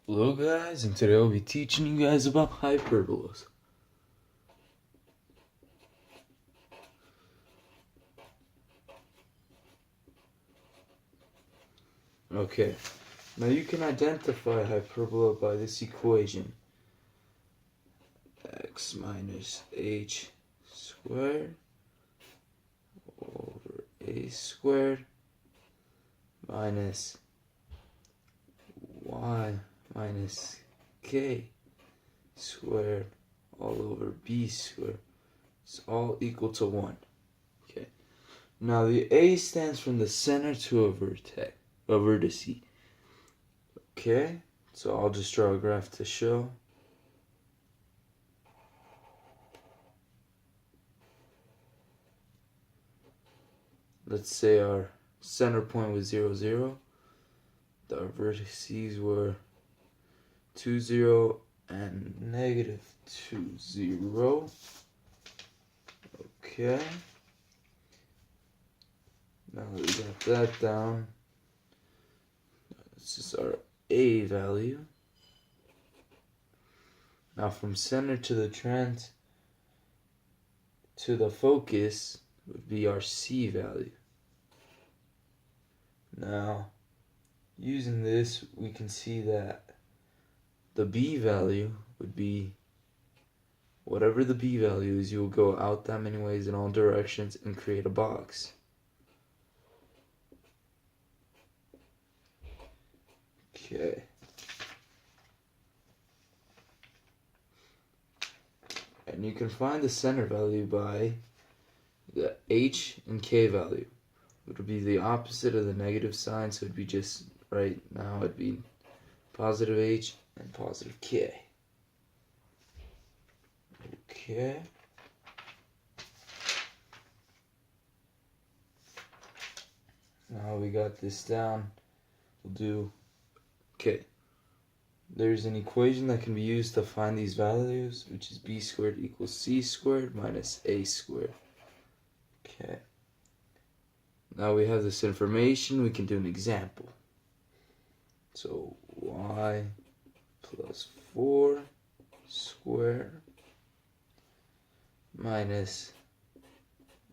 Hello guys, and today I'll be teaching you guys about hyperbolas. Okay, now you can identify hyperbola by this equation. X minus h squared over a squared minus y minus k squared all over b squared. It's all equal to 1. Okay. Now the A stands from the center to a vertex. Okay, so I'll just draw a graph to show. Let's say our center point was 0, 0. Our vertices were 2, 0, and negative 2, 0. Okay. Now that we got that down, this is our A value. Now from center to the focus would be our C value. Now, using this, we can see that the B value would be, whatever the B value is, you'll go out that many ways in all directions and create a box. Okay. And you can find the center value by the H and K value. It would be the opposite of the negative sign, so it'd be just, right now it'd be positive H and positive K. Okay. Now we got this down, we'll do, okay. There's an equation that can be used to find these values, which is b squared equals c squared minus a squared. Okay. Now we have this information, we can do an example. So y plus 4 squared minus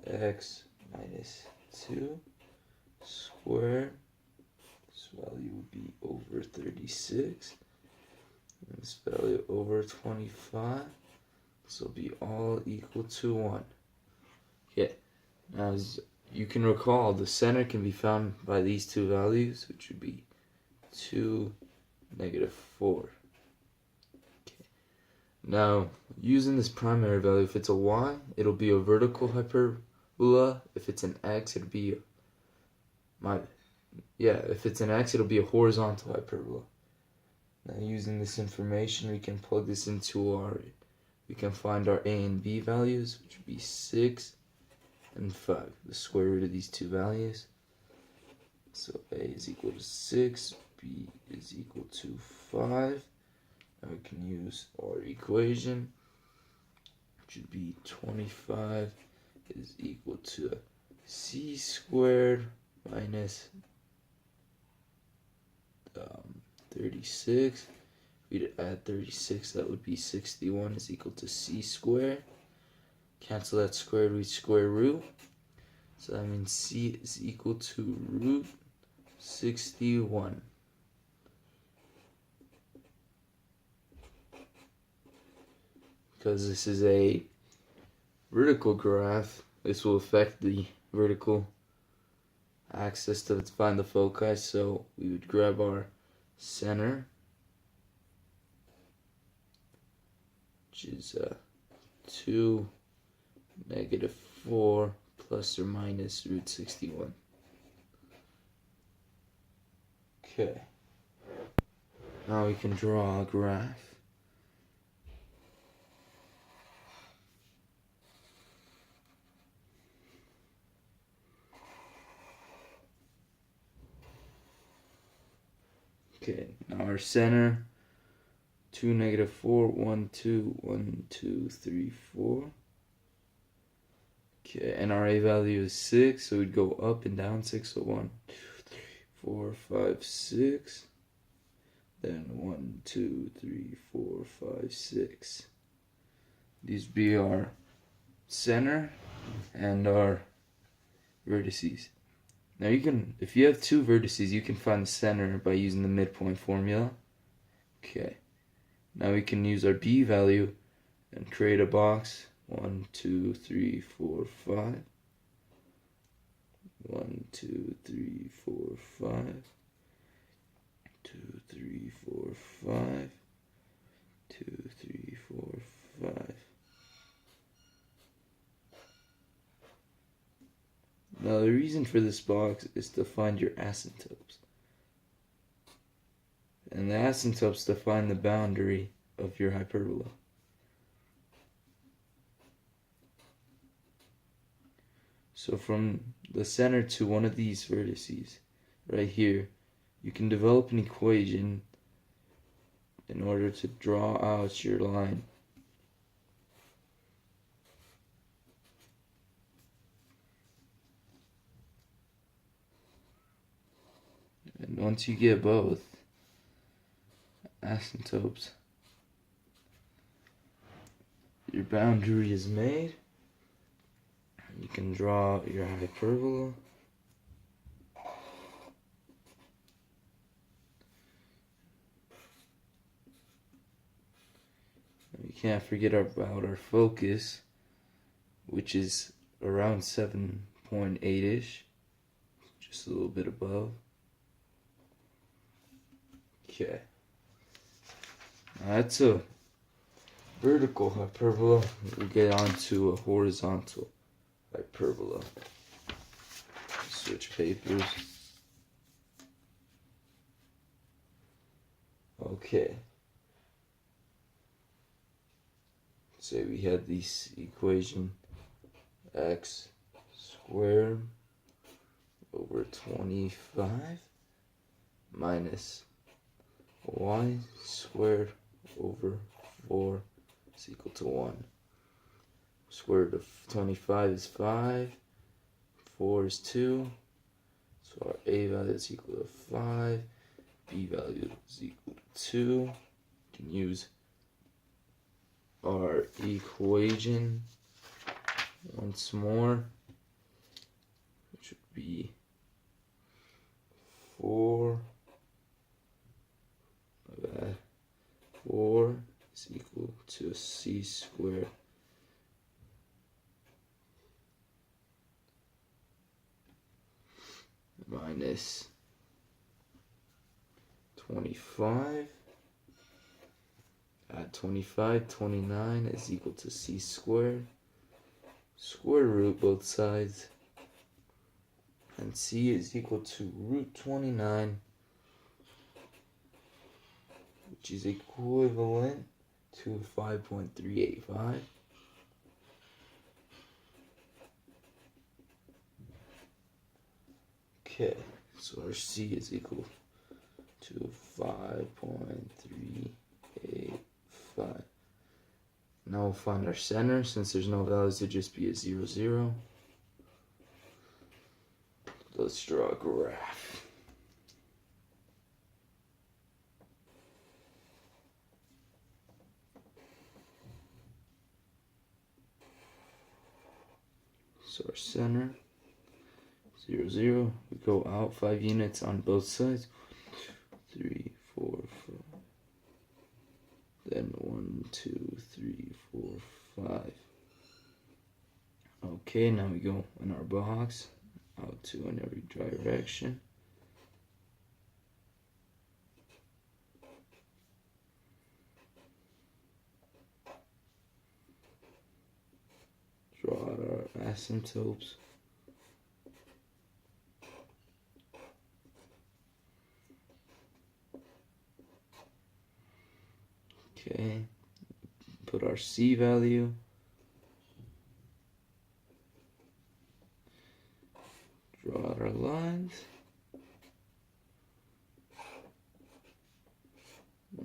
x minus 2 squared. This value would be over 36. And this value over 25. This will be all equal to 1. Okay. Now as you can recall, the center can be found by these two values, which would be 2, negative 4. Okay. Now, using this primary value, if it's a y, it'll be a vertical hyperbola. If it's an x, it'll be if it's an x, it'll be a horizontal hyperbola. Now, using this information, we can plug this into we can find our a and b values, which would be 6 and 5, the square root of these two values. So a is equal to 6, b is equal to 5. Now we can use our equation, which would be 25 is equal to c squared minus 36. If we'd add 36, that would be 61 is equal to c squared. Cancel that square root, square root. So that means c is equal to root 61. Because this is a vertical graph, this will affect the vertical axis to find the foci. So we would grab our center, which is 2, negative 4 plus or minus root 61. Okay. Now we can draw a graph. Okay, now our center, 2, negative 4, 1, 2, 1, 2, 3, 4. Okay, and our a value is 6, so we'd go up and down 6, so 1, 2, 3, 4, 5, 6. then 1, 2, 3, 4, 5, 6. These be our center and our vertices. Now you can, if you have two vertices, you can find the center by using the midpoint formula. Okay. Now we can use our B value and create a box. 1, 2, 3, 4, 5. 1, 2, 3, 4, 5. 2, 3, 4, 5. 2, 3, 4, 5. Now the reason for this box is to find your asymptotes. And the asymptotes define the boundary of your hyperbola. So from the center to one of these vertices, right here, you can develop an equation in order to draw out your line. And once you get both asymptotes, your boundary is made. You can draw your hyperbola. We can't forget about our focus, which is around 7.8-ish, just a little bit above. Okay. Now that's a vertical hyperbola. We get onto a horizontal hyperbola. Switch papers. Okay. Say we had this equation x squared over 25 minus y squared over 4 is equal to 1. Square root of 25 is 5, 4 is 2, so our a value is equal to 5, b value is equal to 2. You can use our equation once more, which would be 4 is equal to c squared minus 25. Add 25, 29 is equal to c squared. Square root both sides. And c is equal to root 29, which is equivalent to 5.385. Okay, so our c is equal to 5.385. Now we'll find our center. Since there's no values, it'll just be a 0, 0. Let's draw a graph. So our center, 0, 0. We go out 5 units on both sides. 3, 4, 5. Then 1, 2, 3, 4, 5. Okay, now we go in our box, out 2 in every direction. Draw out our asymptotes. Okay, put our C value. Draw out our lines.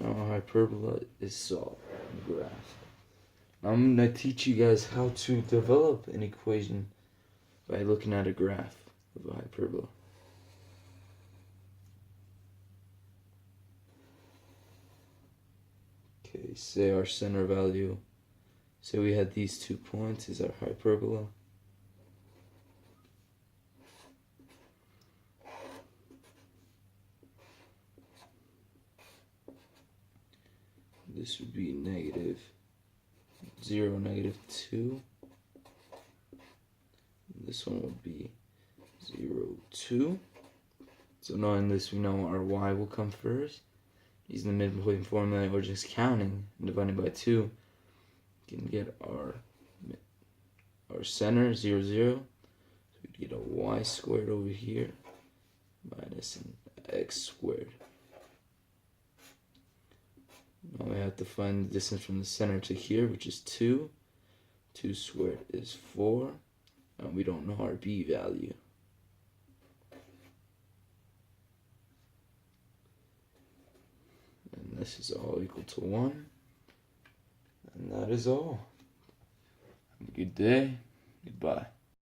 Now our hyperbola is solved in the graph. I'm going to teach you guys how to develop an equation by looking at a graph of a hyperbola. Okay, say our center value, say we had these 2 points is our hyperbola. This would be negative 0, negative 2. This one would be 0, 2. So knowing this, we know our y will come first. Using the midpoint formula or just counting and dividing by 2, we can get our center, 0, 0. So we get a y squared over here minus an x squared. Now we have to find the distance from the center to here, which is 2. 2 squared is 4. And we don't know our b value. And this is all equal to 1. And that is all. Have a good day. Goodbye.